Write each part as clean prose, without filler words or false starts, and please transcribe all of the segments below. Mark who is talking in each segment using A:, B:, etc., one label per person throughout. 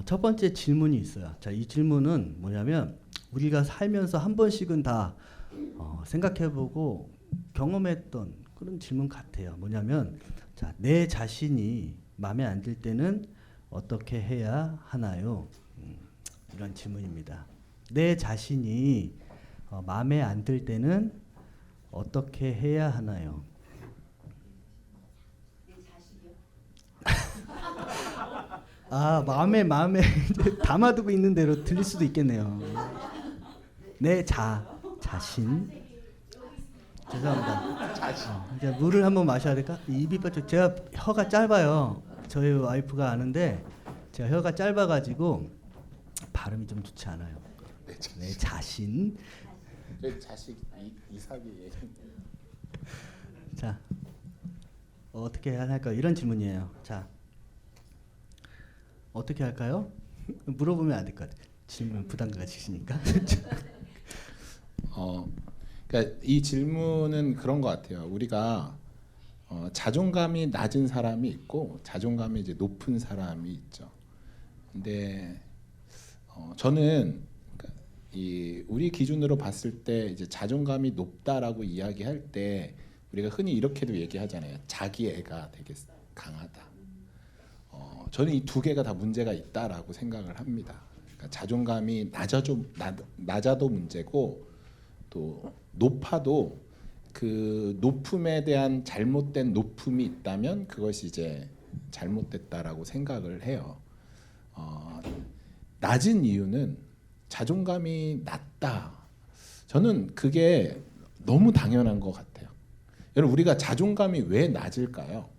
A: 첫 번째 질문이 있어요. 자, 이 질문은 뭐냐면 우리가 살면서 한 번씩은 다 생각해보고 경험했던 그런 질문 같아요. 뭐냐면 자, 내 자신이 마음에 안 들 때는 어떻게 해야 하나요? 이런 질문입니다. 내 자신이 마음에 안 들 때는 어떻게 해야 하나요? 아, 마음에 이제 담아두고 있는 대로 들릴 수도 있겠네요. 내 자신. 죄송합니다. 이제 물을 한번 마셔야 될까? 입이 빠져. 제가 혀가 짧아요. 저희 와이프가 아는데 제가 혀가 짧아가지고 발음이 좀 좋지 않아요. 내 자신.
B: 내 자식 이삭이.
A: 자, 어떻게 해야 할까요? 이런 질문이에요. 자, 어떻게 할까요? 물어보면 안 될 것 같아요. 질문 부담 가지시니까.
B: 그러니까 이 질문은 그런 것 같아요. 우리가 자존감이 낮은 사람이 있고 자존감이 이제 높은 사람이 있죠. 근데 저는 그러니까 우리 기준으로 봤을 때 이제 자존감이 높다라고 이야기할 때 우리가 흔히 이렇게도 얘기하잖아요. 자기 애가 되게 강하다. 저는 이 두 개가 다 문제가 있다라고 생각을 합니다. 그러니까 자존감이 낮아도 문제고 또 높아도 그 높음에 대한 잘못된 높음이 있다면 그것이 이제 잘못됐다라고 생각을 해요. 낮은 이유는 자존감이 낮다. 저는 그게 너무 당연한 것 같아요. 여러분 우리가 자존감이 왜 낮을까요?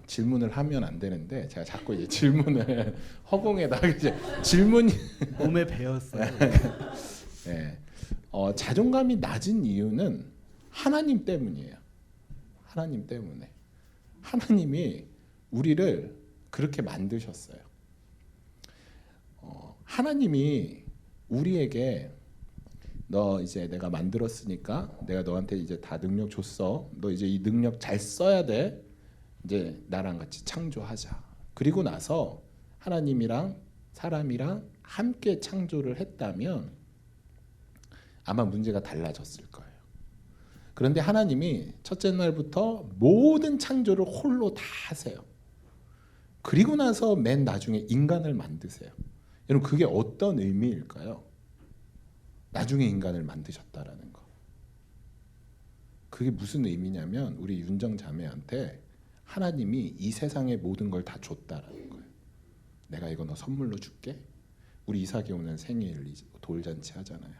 B: 질문을 하면 안 되는데 제가 자꾸 이제 질문을 허공에다가 이제 질문이
A: 몸에 배웠어요.
B: 네. 자존감이 낮은 이유는 하나님 때문이에요. 하나님 때문에. 하나님이 우리를 그렇게 만드셨어요. 하나님이 우리에게 너 이제 내가 만들었으니까 내가 너한테 이제 다 능력 줬어. 너 이제 이 능력 잘 써야 돼. 이제 나랑 같이 창조하자. 그리고 나서 하나님이랑 사람이랑 함께 창조를 했다면 아마 문제가 달라졌을 거예요. 그런데 하나님이 첫째 날부터 모든 창조를 홀로 다 하세요. 그리고 나서 맨 나중에 인간을 만드세요. 여러분 그게 어떤 의미일까요? 나중에 인간을 만드셨다라는 거. 그게 무슨 의미냐면 우리 윤정 자매한테 하나님이 이 세상의 모든 걸 다 줬다라는 거예요. 내가 이거 너 선물로 줄게. 우리 이삭이 오는 생일 돌잔치 하잖아요.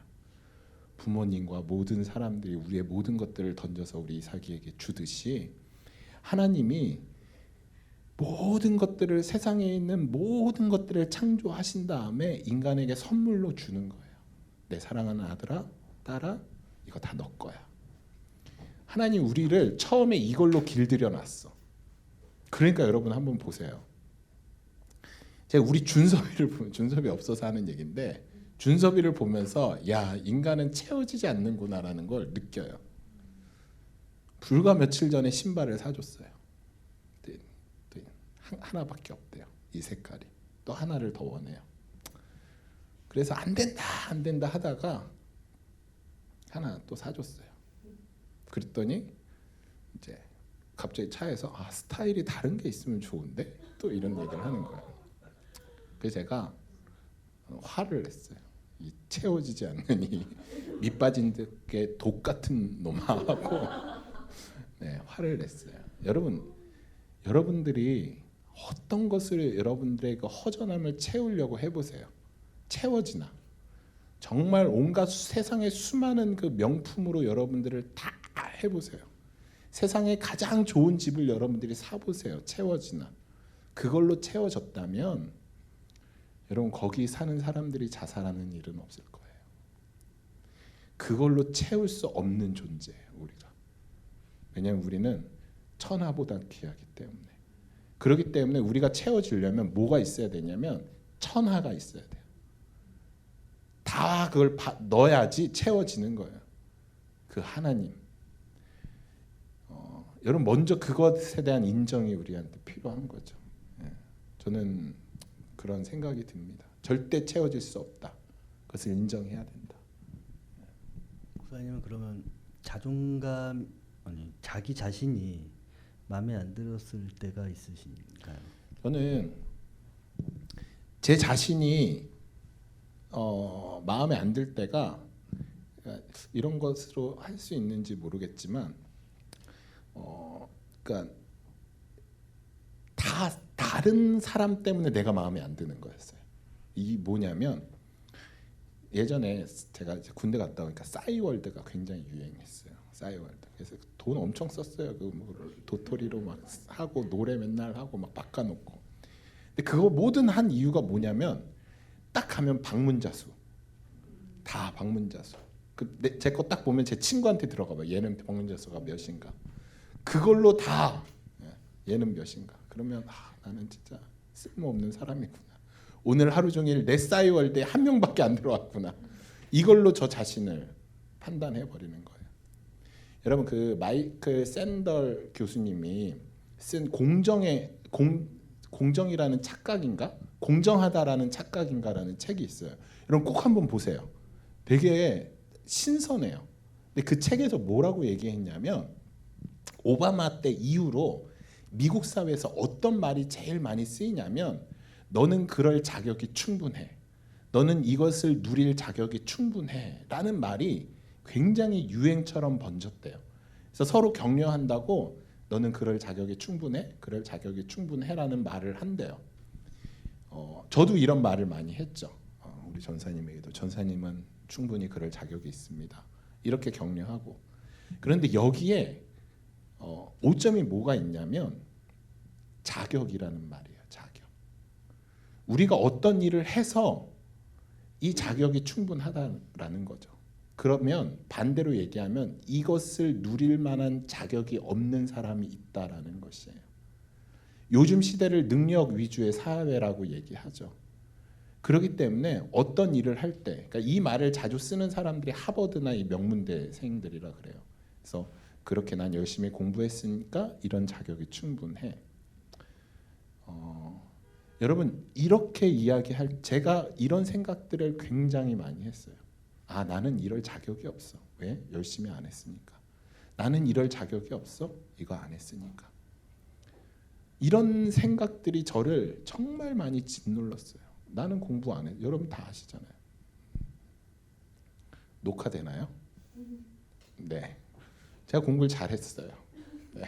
B: 부모님과 모든 사람들이 우리의 모든 것들을 던져서 우리 이삭이에게 주듯이 하나님이 모든 것들을 세상에 있는 모든 것들을 창조하신 다음에 인간에게 선물로 주는 거예요. 내 사랑하는 아들아, 딸아, 이거 다 너 거야. 하나님 우리를 처음에 이걸로 길들여 놨어. 그러니까 여러분 한번 보세요. 제가 우리 준섭이를 보면 준섭이 없어서 하는 얘기인데 준섭이를 보면서 야 인간은 채워지지 않는구나라는 걸 느껴요. 불과 며칠 전에 신발을 사줬어요. 하나밖에 없대요. 이 색깔이. 또 하나를 더 원해요. 그래서 안 된다 하다가 하나 또 사줬어요. 그랬더니 이제 갑자기 차에서 스타일이 다른 게 있으면 좋은데 또 이런 얘기를 하는 거예요. 그래서 제가 화를 냈어요. 이 채워지지 않는 이 밑빠진 듯게 독 같은 놈하고 네, 화를 냈어요. 여러분들이 어떤 것을 여러분들의 그 허전함을 채우려고 해보세요. 채워지나? 정말 온갖 세상의 수많은 그 명품으로 여러분들을 다 해보세요. 세상에 가장 좋은 집을 여러분들이 사보세요. 채워지나? 그걸로 채워졌다면 여러분 거기 사는 사람들이 자살하는 일은 없을 거예요. 그걸로 채울 수 없는 존재예요. 우리가. 왜냐하면 우리는 천하보다 귀하기 때문에. 그렇기 때문에 우리가 채워지려면 뭐가 있어야 되냐면 천하가 있어야 돼요. 다 그걸 넣어야지 채워지는 거예요. 그 하나님. 여러분 먼저 그것에 대한 인정이 우리한테 필요한 거죠. 저는 그런 생각이 듭니다. 절대 채워질 수 없다. 그것을 인정해야 된다.
A: 목사님은 그러면 자존감 아니 자기 자신이 마음에 안 들었을 때가 있으신가요?
B: 저는 제 자신이 마음에 안 들 때가 이런 것으로 할 수 있는지 모르겠지만 그러니까 다른 사람 때문에 내가 마음에 안 드는 거였어요. 이 뭐냐면 예전에 제가 이제 군대 갔다 오니까 싸이월드가 굉장히 유행했어요. 싸이월드. 그래서 돈 엄청 썼어요. 그 뭐 도토리로 막 하고 노래 맨날 하고 막 바꿔놓고. 근데 그거 모든 한 이유가 뭐냐면 딱 가면 방문자수. 다 방문자수. 제 거 딱 보면 제 친구한테 들어가봐. 얘는 방문자수가 몇인가. 그걸로 다 얘는 몇인가. 그러면 나는 진짜 쓸모없는 사람이구나. 오늘 하루 종일 내 싸이월드에 한 명밖에 안 들어왔구나. 이걸로 저 자신을 판단해 버리는 거예요. 여러분 그 마이클 샌덜 교수님이 쓴 공정이라는 착각인가? 공정하다라는 착각인가라는 책이 있어요. 여러분 꼭 한번 보세요. 되게 신선해요. 근데 그 책에서 뭐라고 얘기했냐면 오바마 때 이후로 미국 사회에서 어떤 말이 제일 많이 쓰이냐면 너는 그럴 자격이 충분해. 너는 이것을 누릴 자격이 충분해. 라는 말이 굉장히 유행처럼 번졌대요. 그래서 서로 격려한다고 너는 그럴 자격이 충분해. 그럴 자격이 충분해. 라는 말을 한대요. 저도 이런 말을 많이 했죠. 우리 전사님에게도 전사님은 충분히 그럴 자격이 있습니다. 이렇게 격려하고. 그런데 여기에 오점이 뭐가 있냐면 자격이라는 말이에요. 자격. 우리가 어떤 일을 해서 이 자격이 충분하다라는 거죠. 그러면 반대로 얘기하면 이것을 누릴 만한 자격이 없는 사람이 있다라는 것이에요. 요즘 시대를 능력 위주의 사회라고 얘기하죠. 그렇기 때문에 어떤 일을 할 때, 그러니까 이 말을 자주 쓰는 사람들이 하버드나 이 명문대생들이라 그래요. 그래서 그렇게 난 열심히 공부했으니까 이런 자격이 충분해. 여러분 이렇게 제가 이런 생각들을 굉장히 많이 했어요. 나는 이럴 자격이 없어. 왜? 열심히 안 했으니까. 나는 이럴 자격이 없어. 이거 안 했으니까. 이런 생각들이 저를 정말 많이 짓눌렀어요. 나는 공부 안 해. 여러분 다 아시잖아요. 녹화되나요? 네. 제가 공부를 잘했어요. 네.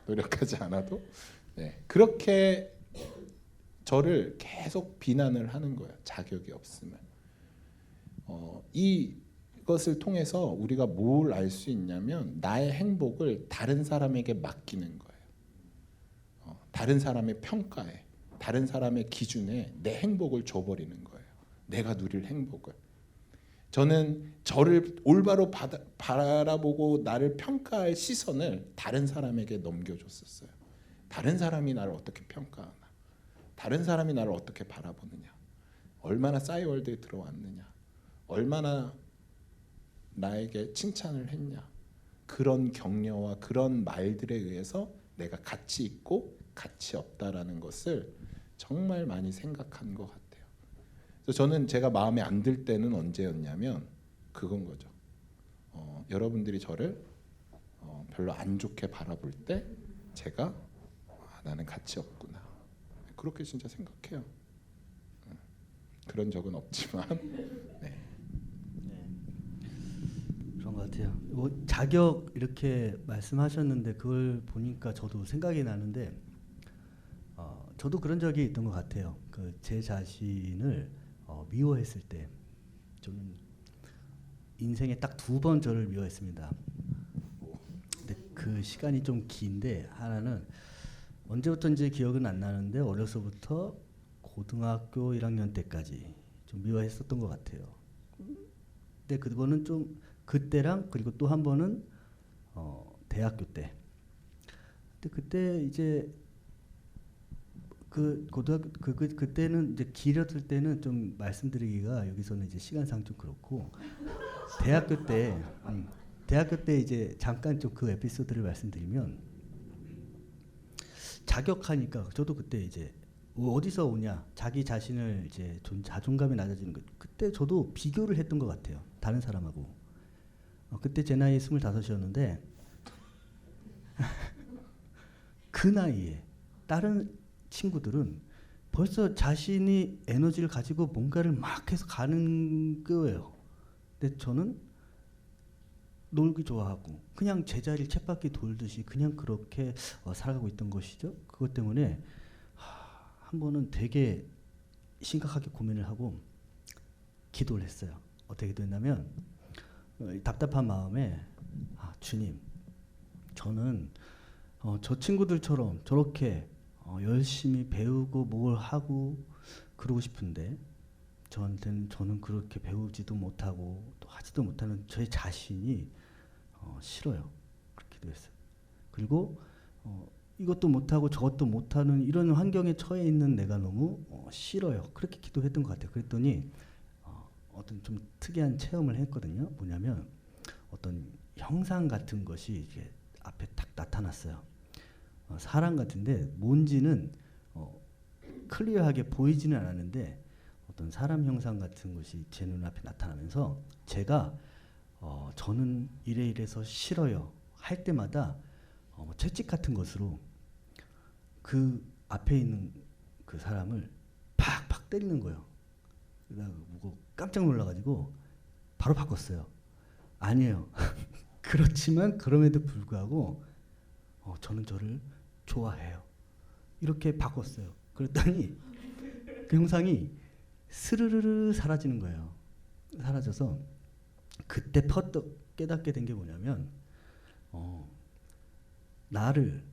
B: 노력하지 않아도. 네. 그렇게 저를 계속 비난을 하는 거예요. 자격이 없으면. 이것을 통해서 우리가 뭘 알 수 있냐면 나의 행복을 다른 사람에게 맡기는 거예요. 다른 사람의 평가에, 다른 사람의 기준에 내 행복을 줘버리는 거예요. 내가 누릴 행복을. 저는 저를 올바로 바라보고 나를 평가할 시선을 다른 사람에게 넘겨줬었어요. 다른 사람이 나를 어떻게 평가하나, 다른 사람이 나를 어떻게 바라보느냐, 얼마나 싸이월드에 들어왔느냐, 얼마나 나에게 칭찬을 했냐, 그런 격려와 그런 말들에 의해서 내가 가치 있고 가치 없다라는 것을 정말 많이 생각한 것 같아요. 그래서 저는 제가 마음에 안 들 때는 언제였냐면 그건 거죠. 여러분들이 저를 별로 안 좋게 바라볼 때 제가 나는 가치 없구나. 그렇게 진짜 생각해요. 그런 적은 없지만 네.
A: 그런 것 같아요. 자격 이렇게 말씀하셨는데 그걸 보니까 저도 생각이 나는데 저도 그런 적이 있던 것 같아요. 제 자신을 미워했을 때 저는 인생에 딱 2번 저를 미워했습니다. 근데 그 시간이 좀 긴데 하나는 언제부터인지 기억은 안 나는데 어려서부터 고등학교 1학년 때까지 좀 미워했었던 것 같아요. 근데 그거는 좀 그때랑 그리고 또 한 번은 대학교 때. 근데 그때 이제 고등학교 그때는 이제 길었을 때는 좀 말씀드리기가 여기서는 이제 시간상 좀 그렇고 대학교 때 이제 잠깐 좀 그 에피소드를 말씀드리면 자격하니까 저도 그때 이제 어디서 오냐? 자기 자신을 이제 좀 자존감이 낮아지는 거. 그때 저도 비교를 했던 것 같아요. 다른 사람하고. 그때 제 나이 25이었는데 그 나이에 다른 친구들은 벌써 자신이 에너지를 가지고 뭔가를 막 해서 가는 거예요. 근데 저는 놀기 좋아하고 그냥 제자리를 쳇바퀴 돌듯이 그냥 그렇게 살아가고 있던 것이죠. 그것 때문에 한 번은 되게 심각하게 고민을 하고 기도를 했어요. 어떻게 기도했냐면 답답한 마음에 주님, 저는 저 친구들처럼 저렇게 열심히 배우고 뭘 하고 그러고 싶은데 저는 그렇게 배우지도 못하고 또 하지도 못하는 저의 자신이 싫어요. 그렇게 기도했어요. 그리고 이것도 못하고 저것도 못하는 이런 환경에 처해 있는 내가 너무 싫어요. 그렇게 기도했던 것 같아요. 그랬더니 어떤 좀 특이한 체험을 했거든요. 뭐냐면 어떤 형상 같은 것이 이게 앞에 딱 나타났어요. 사람 같은데 뭔지는 클리어하게 보이지는 않았는데 어떤 사람 형상 같은 것이 제 눈앞에 나타나면서 제가 저는 이래서 싫어요 할 때마다 채찍 같은 것으로 그 앞에 있는 그 사람을 팍팍 때리는 거예요. 그러다가 깜짝 놀라가지고 바로 바꿨어요. 아니에요. 그렇지만 그럼에도 불구하고 저는 저를 좋아해요. 이렇게 바꿨어요. 그랬더니 그 형상이 스르르르 사라지는 거예요. 사라져서 그때 퍼뜩 깨닫게 된 게 뭐냐면 나를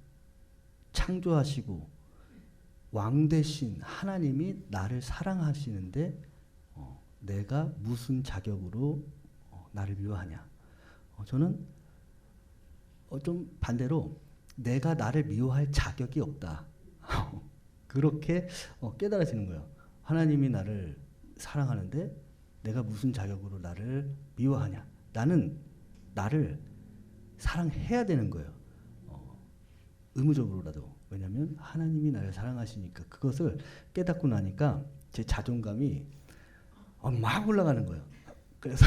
A: 창조하시고 왕 되신 하나님이 나를 사랑하시는데 내가 무슨 자격으로 나를 미워하냐. 저는 좀 반대로 내가 나를 미워할 자격이 없다. 그렇게 깨달아지는 거예요. 하나님이 나를 사랑하는데 내가 무슨 자격으로 나를 미워하냐. 나는 나를 사랑해야 되는 거예요. 의무적으로라도. 왜냐하면 하나님이 나를 사랑하시니까. 그것을 깨닫고 나니까 제 자존감이 막 올라가는 거예요. 그래서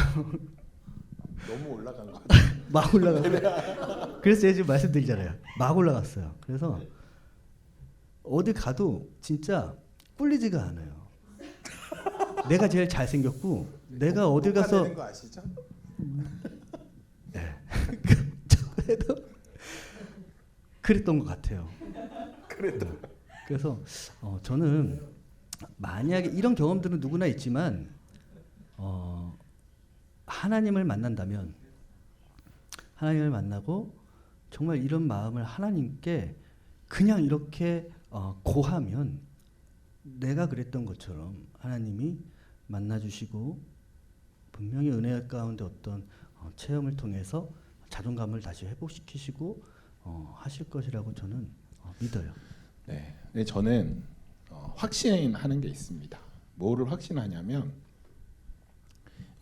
B: 너무 올라간 거
A: 막 올라가고 그래서 제가 지금 말씀드리잖아요. 막 올라갔어요. 그래서 어디 가도 진짜 꿀리지가 않아요. 내가 제일 잘생겼고 내가 어딜 가서
B: 되는 거 아시죠?
A: 네. 그래도 그랬던 것 같아요. 그래서 저는 만약에 이런 경험들은 누구나 있지만 하나님을 만난다면 하나님을 만나고 정말 이런 마음을 하나님께 그냥 이렇게 고하면 내가 그랬던 것처럼 하나님이 만나주시고 분명히 은혜 가운데 어떤 체험을 통해서 자존감을 다시 회복시키시고 하실 것이라고 저는 믿어요.
B: 네, 근데 저는 확신하는 게 있습니다. 뭐를 확신하냐면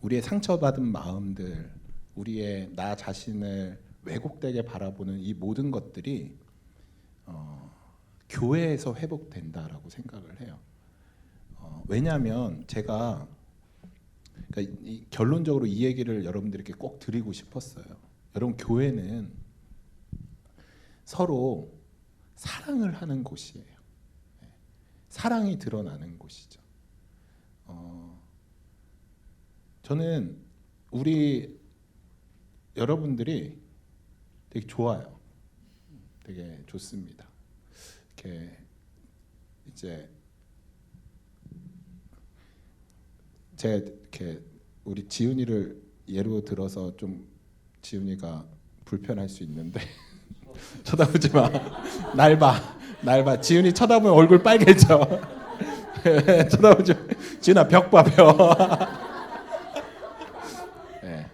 B: 우리의 상처받은 마음들, 우리의 나 자신을 왜곡되게 바라보는 이 모든 것들이 교회에서 회복된다라고 생각을 해요. 왜냐하면 제가 그러니까 결론적으로 이 얘기를 여러분들에게 꼭 드리고 싶었어요. 여러분, 교회는 서로 사랑을 하는 곳이에요. 사랑이 드러나는 곳이죠. 저는 우리 여러분들이 되게 좋아요. 되게 좋습니다. 이렇게 이제 제가 이렇게 우리 지훈이를 예로 들어서 좀 지훈이가 불편할 수 있는데 쳐다보지 마. 날 봐. 지훈이 쳐다보면 얼굴 빨개져. 쳐다보지 마. 지훈아, 벽 봐, 벽. 네.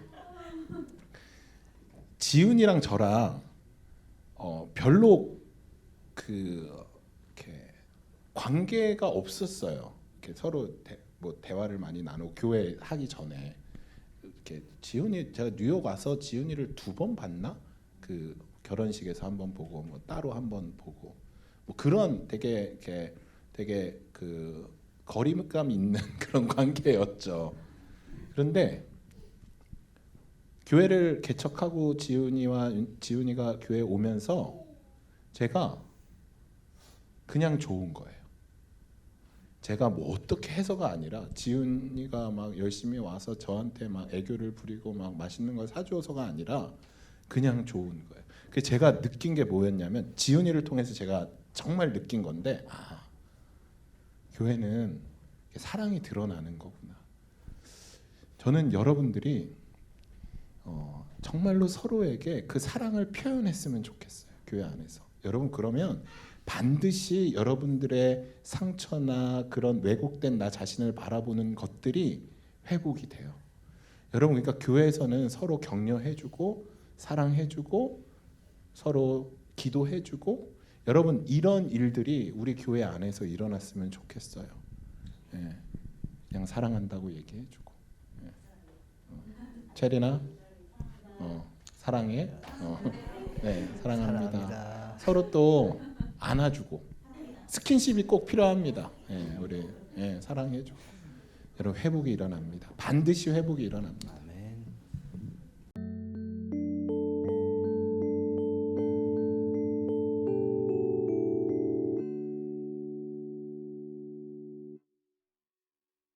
B: 지훈이랑 저랑 별로 이렇게 관계가 없었어요. 이렇게 서로 대화를 많이 나누고 교회 하기 전에 이렇게 제가 뉴욕 와서 지훈이를 2번 봤나? 그 결혼식에서 1번 보고 뭐 따로 1번 보고 뭐 그런 되게 이렇게 되게 그 거리감 있는 그런 관계였죠. 그런데 교회를 개척하고 지훈이가 교회에 오면서 제가 그냥 좋은 거예요. 제가 뭐 어떻게 해서가 아니라 지훈이가 막 열심히 와서 저한테 막 애교를 부리고 막 맛있는 걸 사줘서가 아니라 그냥 좋은 거예요. 그 제가 느낀 게 뭐였냐면 지훈이를 통해서 제가 정말 느낀 건데 교회는 사랑이 드러나는 거구나. 저는 여러분들이 정말로 서로에게 그 사랑을 표현했으면 좋겠어요. 교회 안에서. 여러분 그러면 반드시 여러분들의 상처나 그런 왜곡된 나 자신을 바라보는 것들이 회복이 돼요. 여러분 그러니까 교회에서는 서로 격려해주고 사랑해주고 서로 기도해주고 여러분 이런 일들이 우리 교회 안에서 일어났으면 좋겠어요. 예, 그냥 사랑한다고 얘기해주고 체리나 사랑해 네 사랑합니다.
A: 사랑합니다.
B: 서로 또 안아주고 스킨십이 꼭 필요합니다. 예, 우리 사랑해주고 여러분 회복이 일어납니다. 반드시 회복이 일어납니다.